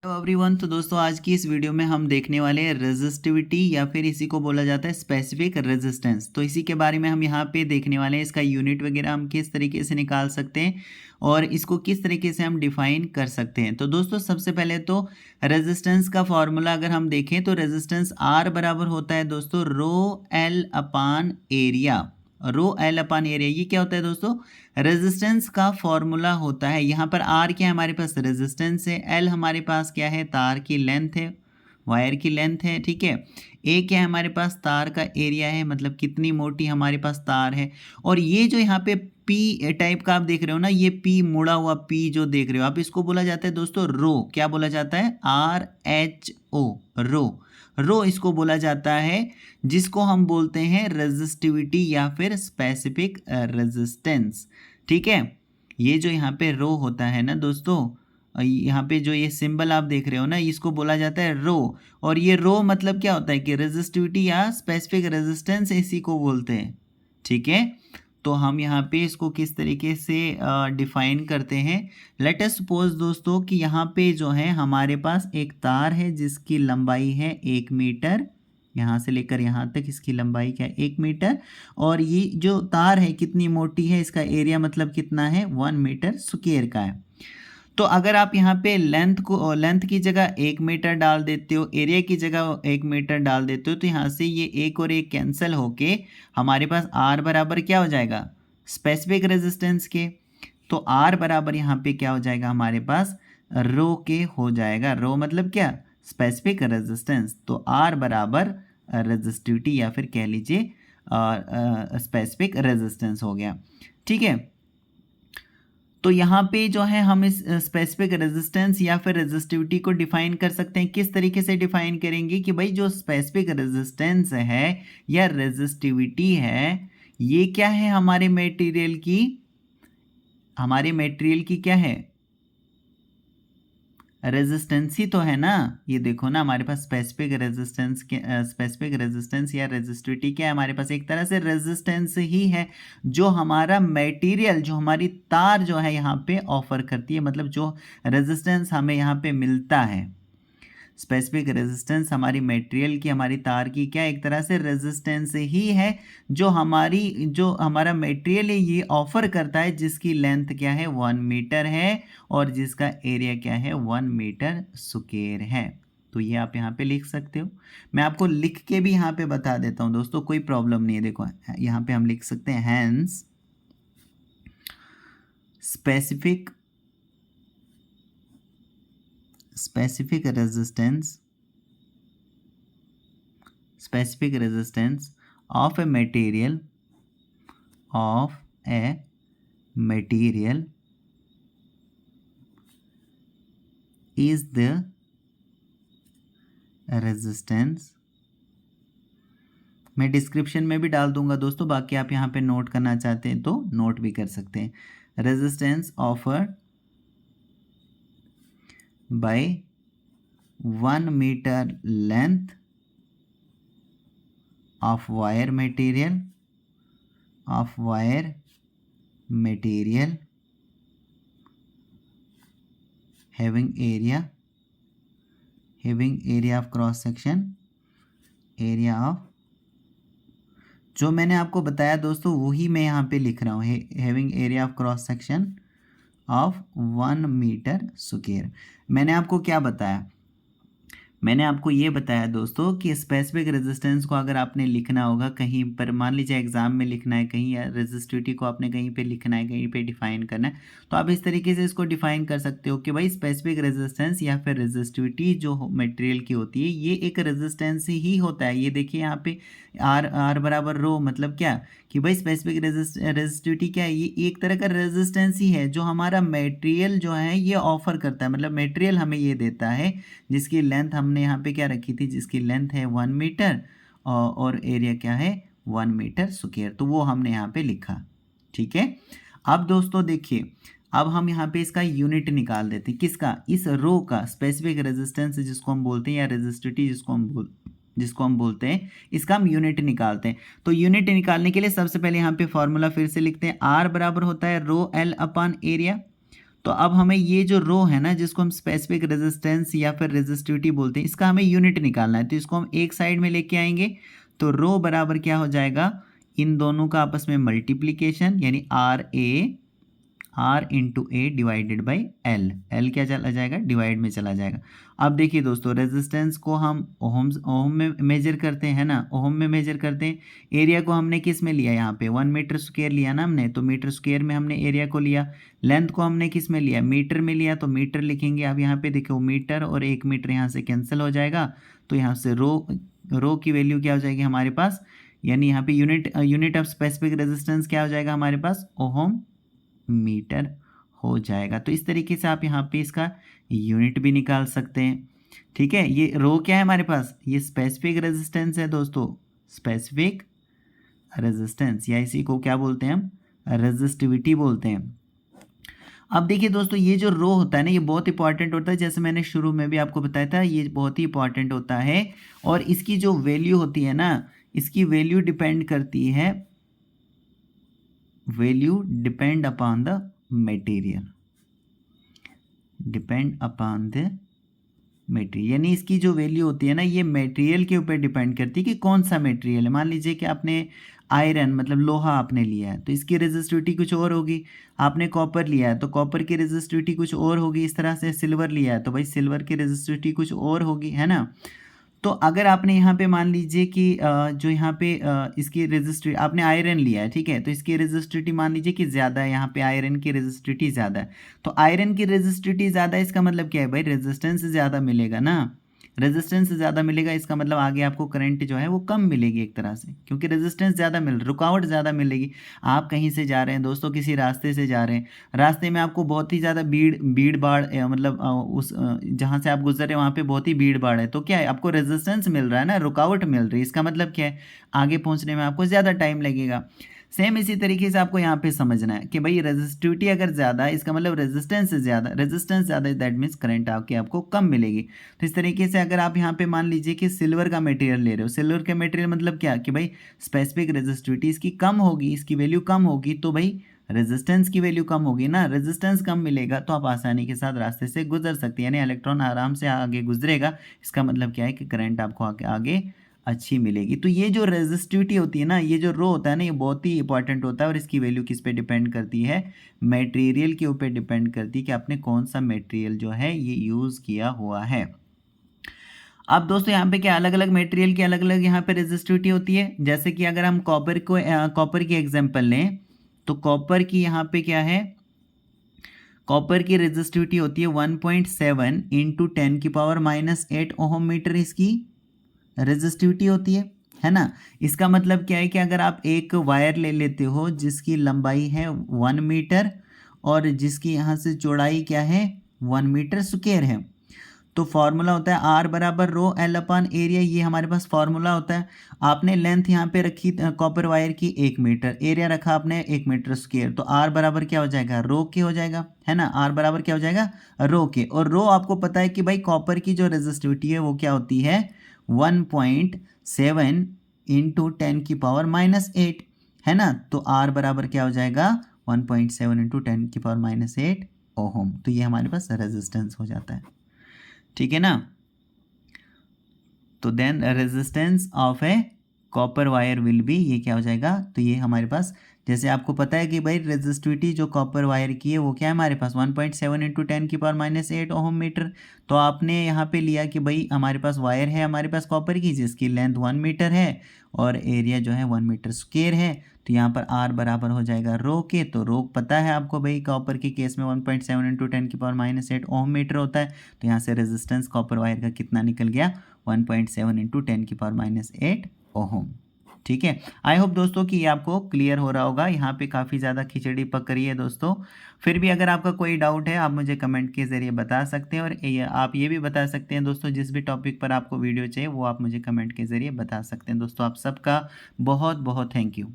Hello everyone. तो दोस्तों आज की इस वीडियो में हम देखने वाले हैं रेजिस्टिविटी या फिर इसी को बोला जाता है स्पेसिफिक रेजिस्टेंस। तो इसी के बारे में हम यहाँ पे देखने वाले हैं, इसका यूनिट वगैरह हम किस तरीके से निकाल सकते हैं और इसको किस तरीके से हम डिफाइन कर सकते हैं। तो दोस्तों सबसे पहले तो रेजिस्टेंस का फॉर्मूला अगर हम देखें तो रेजिस्टेंस आर बराबर होता है दोस्तों रो एल अपान एरिया। रो एल अपान एरिया ये क्या होता है दोस्तों? रेजिस्टेंस का फॉर्मूला होता है। यहाँ पर आर क्या है हमारे पास? रेजिस्टेंस है। एल हमारे पास क्या है? तार की लेंथ है, वायर की लेंथ है। ठीक है। ए क्या है हमारे पास? तार का एरिया है, मतलब कितनी मोटी हमारे पास तार है। और ये जो यहाँ पे पी टाइप का आप देख रहे हो ना, ये पी मुड़ा हुआ पी जो देख रहे हो आप, इसको बोला जाता है दोस्तों रो। क्या बोला जाता है? RHO, रो। रो इसको बोला जाता है, जिसको हम बोलते हैं रेजिस्टिविटी या फिर स्पेसिफिक रेजिस्टेंस। ठीक है। ये जो यहाँ पे रो होता है ना दोस्तों, यहाँ पे जो ये सिंबल आप देख रहे हो ना, इसको बोला जाता है रो। और ये रो मतलब क्या होता है कि रेजिस्टिविटी या स्पेसिफिक रेजिस्टेंस इसी को बोलते हैं। ठीक है। तो हम यहाँ पे इसको किस तरीके से डिफाइन करते हैं। लेट अस सपोज दोस्तों कि यहाँ पे जो है हमारे पास एक तार है जिसकी लंबाई है 1 मीटर। यहाँ से लेकर यहाँ तक इसकी लंबाई क्या है? 1 मीटर। और ये जो तार है कितनी मोटी है, इसका एरिया मतलब कितना है? 1 मीटर स्क्वायर का है। तो अगर आप यहाँ पे लेंथ की जगह 1 मीटर डाल देते हो, एरिया की जगह 1 मीटर डाल देते हो, तो यहाँ से ये एक और एक कैंसिल होके हमारे पास आर बराबर क्या हो जाएगा? स्पेसिफिक रेजिस्टेंस के। तो आर बराबर यहाँ पे क्या हो जाएगा हमारे पास? रो के हो जाएगा। रो मतलब क्या? Specific resistance. तो आर बराबर रेजिस्टिविटी या फिर कह लीजिए स्पेसिफिक रेजिस्टेंस हो गया। ठीक है। तो यहाँ पे जो है हम इस स्पेसिफिक रेजिस्टेंस या फिर रेजिस्टिविटी को डिफाइन कर सकते हैं। किस तरीके से डिफाइन करेंगे कि भाई जो स्पेसिफिक रेजिस्टेंस है या रेजिस्टिविटी है, ये क्या है? हमारे मटेरियल की क्या है? रेजिस्टेंस ही तो है ना। ये देखो ना, हमारे पास स्पेसिफिक रेजिस्टेंस या रेजिस्टिविटी क्या है? हमारे पास एक तरह से रेजिस्टेंस ही है, जो हमारा मटेरियल, जो हमारी तार जो है यहाँ पे ऑफर करती है, मतलब जो रेजिस्टेंस हमें यहाँ पे मिलता है। स्पेसिफिक रेजिस्टेंस हमारी मटेरियल की, हमारी तार की क्या एक तरह से रेजिस्टेंस ही है, जो हमारा मटेरियल है ये ऑफर करता है, जिसकी लेंथ क्या है? 1 मीटर है और जिसका एरिया क्या है? 1 मीटर स्क्वायर है। तो ये आप यहाँ पे लिख सकते हो। मैं आपको लिख के भी यहाँ पे बता देता हूँ दोस्तों, कोई प्रॉब्लम नहीं है। देखो यहाँ पे हम लिख सकते हैं hence specific resistance of a material is the resistance। मैं डिस्क्रिप्शन में भी डाल दूंगा दोस्तों, बाकी आप यहाँ पे नोट करना चाहते हैं तो नोट भी कर सकते हैं। Resistance offered by 1 metre length of wire material having area of cross section, area of, जो मैंने आपको बताया दोस्तों वही मैं यहाँ पे लिख रहा हूँ, having area of cross section of 1 metre square. मैंने आपको क्या बताया? मैंने आपको ये बताया दोस्तों कि स्पेसिफिक रेजिस्टेंस को अगर आपने लिखना होगा कहीं पर, मान लीजिए एग्जाम में लिखना है कहीं, या रेजिस्टिविटी को आपने कहीं पे लिखना है, कहीं पे डिफाइन करना है, तो आप इस तरीके से इसको डिफाइन कर सकते हो कि भाई स्पेसिफिक रेजिस्टेंस या फिर रेजिस्टिविटी जो मटेरियल की होती है, ये एक रेजिस्टेंस ही होता है। ये देखिए यहाँ पे आर बराबर रो, मतलब क्या कि भाई स्पेसिफिक रेजिस्टिविटी क्या है? ये एक तरह का रेजिस्टेंस ही है जो हमारा मटेरियल जो है ये ऑफर करता है, मतलब मटेरियल हमें ये देता है, जिसकी लेंथ हमने यहाँ पे क्या रखी थी, जिसकी लेंथ है 1 मीटर और एरिया क्या है? 1 मीटर स्क्वायर। तो वो हमने यहाँ पे लिखा। ठीक है। अब दोस्तों देखिए, अब हम यहाँ पे इसका यूनिट निकाल देते हैं। किसका? इस रो का, स्पेसिफिक रेजिस्टेंस जिसको हम बोलते हैं या रेजिस्टिविटी जिसको हम बोलते हैं, इसका हम यूनिट निकालते हैं। तो यूनिट निकालने के लिए सबसे पहले यहाँ पे फॉर्मूला फिर से लिखते हैं। आर बराबर होता है रो एल अपान एरिया। तो अब हमें ये जो रो है ना, जिसको हम स्पेसिफिक रेजिस्टेंस या फिर रेजिस्टिविटी बोलते हैं, इसका हमें यूनिट निकालना है। तो इसको हम एक साइड में लेके आएंगे, तो रो बराबर क्या हो जाएगा, इन दोनों का आपस में मल्टीप्लीकेशन, यानी R डिवाइडेड बाई एल क्या चला जाएगा, डिवाइड में चला जाएगा। अब देखिए दोस्तों, रेजिस्टेंस को हम ओम में मेजर करते हैं ना, ओम में मेजर करते हैं। एरिया को हमने किस में लिया, यहाँ पे 1 मीटर स्क्वायर लिया ना हमने, तो मीटर स्क्वायर में हमने एरिया को लिया। लेंथ को हमने किस में लिया, मीटर में लिया, तो मीटर लिखेंगे। अब यहाँ पे देखो, मीटर और 1 मीटर यहाँ से कैंसिल हो जाएगा, तो यहाँ से रो की वैल्यू क्या हो जाएगी हमारे पास, यानी यहाँ पे यूनिट ऑफ स्पेसिफिक रेजिस्टेंस क्या हो जाएगा हमारे पास, ओम मीटर हो जाएगा। तो इस तरीके से आप यहाँ पे इसका यूनिट भी निकाल सकते हैं। ठीक है, ये रो क्या है हमारे पास, ये स्पेसिफिक रेजिस्टेंस है दोस्तों, स्पेसिफिक रेजिस्टेंस, या इसी को क्या बोलते हैं हम, रेजिस्टिविटी बोलते हैं। अब देखिए दोस्तों, ये जो रो होता है ना, ये बहुत इंपॉर्टेंट होता है, जैसे मैंने शुरू में भी आपको बताया था, ये बहुत ही इंपॉर्टेंट होता है। और इसकी जो वैल्यू होती है ना, इसकी वैल्यू डिपेंड करती है, value depend upon the material, depend upon the material, यानी इसकी जो वैल्यू होती है ना, ये मटेरियल के ऊपर डिपेंड करती है कि कौन सा मटेरियल है। मान लीजिए कि आपने आयरन मतलब लोहा आपने लिया है, तो इसकी रेजिस्टिविटी कुछ और होगी। आपने कॉपर लिया है, तो कॉपर की रेजिस्टिविटी कुछ और होगी। इस तरह से सिल्वर लिया है, तो भाई सिल्वर की रेजिस्टिविटी कुछ और होगी, है ना। तो अगर आपने यहाँ पे मान लीजिए कि जो यहाँ पे इसकी रेजिस्टिविटी, आपने आयरन लिया है, ठीक है, तो इसकी रेजिस्टिविटी मान लीजिए कि ज़्यादा है, यहाँ पे आयरन की रेजिस्टिविटी ज़्यादा है। तो आयरन की रेजिस्टिविटी ज़्यादा है, इसका मतलब क्या है भाई, रेजिस्टेंस ज़्यादा मिलेगा ना। रेजिस्टेंस ज़्यादा मिलेगा, इसका मतलब आगे आपको करंट जो है वो कम मिलेगी एक तरह से, क्योंकि रेजिस्टेंस ज़्यादा रुकावट ज़्यादा मिलेगी। आप कहीं से जा रहे हैं दोस्तों, किसी रास्ते से जा रहे हैं, रास्ते में आपको बहुत ही ज़्यादा भीड़ भाड़, मतलब उस जहाँ से आप गुजर रहे हैं वहाँ पे बहुत ही भीड़ भाड़ है, तो क्या है, आपको रेजिस्टेंस मिल रहा है ना, रुकावट मिल रही है। इसका मतलब क्या है, आगे पहुँचने में आपको ज़्यादा टाइम लगेगा। सेम इसी तरीके से आपको यहाँ पे समझना है कि भाई रेजिस्टिविटी अगर ज़्यादा है, इसका मतलब रेजिस्टेंस ज़्यादा, रेजिस्टेंस ज़्यादा, दैट मीन्स करंट आपको कम मिलेगी। तो इस तरीके से अगर आप यहाँ पे मान लीजिए कि सिल्वर का मटेरियल ले रहे हो, सिल्वर का मटेरियल मतलब क्या कि भाई स्पेसिफिक रेजिस्टिविटी इसकी कम होगी, इसकी वैल्यू कम होगी, तो भाई रेजिस्टेंस की वैल्यू कम होगी ना, रेजिस्टेंस कम मिलेगा, तो आप आसानी के साथ रास्ते से गुजर सकते हैं, यानी इलेक्ट्रॉन आराम से आगे गुजरेगा। इसका मतलब क्या है कि करंट आपको आगे अच्छी मिलेगी। तो ये जो रेजिस्टिविटी होती है ना, ये जो रो होता है ना, ये बहुत ही इंपॉर्टेंट होता है, और इसकी वैल्यू किस पे डिपेंड करती है, मटेरियल के ऊपर डिपेंड करती है कि आपने कौन सा मटेरियल जो है ये यूज़ किया हुआ है। अब दोस्तों यहाँ पे क्या, अलग अलग मटेरियल की अलग अलग यहाँ पे रेजिस्टिविटी होती है। जैसे कि अगर हम कॉपर की एग्जांपल लें, तो कॉपर की यहाँ पे क्या है, कॉपर की रेजिस्टिविटी होती है 1.7 इंटू 10⁻⁸ ओहम मीटर, इसकी रेजिस्टिविटी होती है ना। इसका मतलब क्या है कि अगर आप एक वायर ले लेते हो जिसकी लंबाई है 1 मीटर और जिसकी यहाँ से चौड़ाई क्या है 1 मीटर स्क्वायर है, तो फॉर्मूला होता है आर बराबर रो एल अपॉन एरिया, ये हमारे पास फॉर्मूला होता है। आपने लेंथ यहाँ पे रखी कॉपर वायर की 1 मीटर, एरिया रखा आपने 1 मीटर स्क्वायर, तो आर बराबर क्या हो जाएगा, रो के हो जाएगा, है ना। आर बराबर क्या हो जाएगा, रो के। और रो आपको पता है कि भाई कॉपर की जो रेजिस्टिविटी है वो क्या होती है 1.7 इंटू 10⁻⁸, है ना। तो आर बराबर क्या हो जाएगा 1.7 इंटू 10⁻⁸ ओहम। तो ये हमारे पास रेजिस्टेंस हो जाता है, ठीक है ना। तो then resistance of a copper wire will be, ये क्या हो जाएगा, तो ये हमारे पास, जैसे आपको पता है कि भाई रेजिस्टिविटी जो कॉपर वायर की है वो क्या है हमारे पास 1.7 इंटू 10⁻⁸ ओहम मीटर। तो आपने यहाँ पे लिया कि भाई हमारे पास वायर है हमारे पास कॉपर की, जिसकी लेंथ 1 मीटर है और एरिया जो है 1 मीटर स्क्वायर है। तो यहाँ पर आर बराबर हो जाएगा रो के। तो रो पता है आपको भाई, कॉपर के केस में 1.7 इंटू 10⁻⁸ ओहम मीटर होता है। तो यहाँ से रेजिस्टेंस कॉपर वायर का कितना निकल गया 1.7 इंटू 10⁻⁸ ओहम। ठीक है, आई होप दोस्तों कि ये आपको क्लियर हो रहा होगा। यहाँ पे काफ़ी ज़्यादा खिचड़ी पक रही है दोस्तों। फिर भी अगर आपका कोई डाउट है आप मुझे कमेंट के ज़रिए बता सकते हैं, और आप ये भी बता सकते हैं दोस्तों, जिस भी टॉपिक पर आपको वीडियो चाहिए वो आप मुझे कमेंट के ज़रिए बता सकते हैं। दोस्तों आप सबका बहुत बहुत थैंक यू।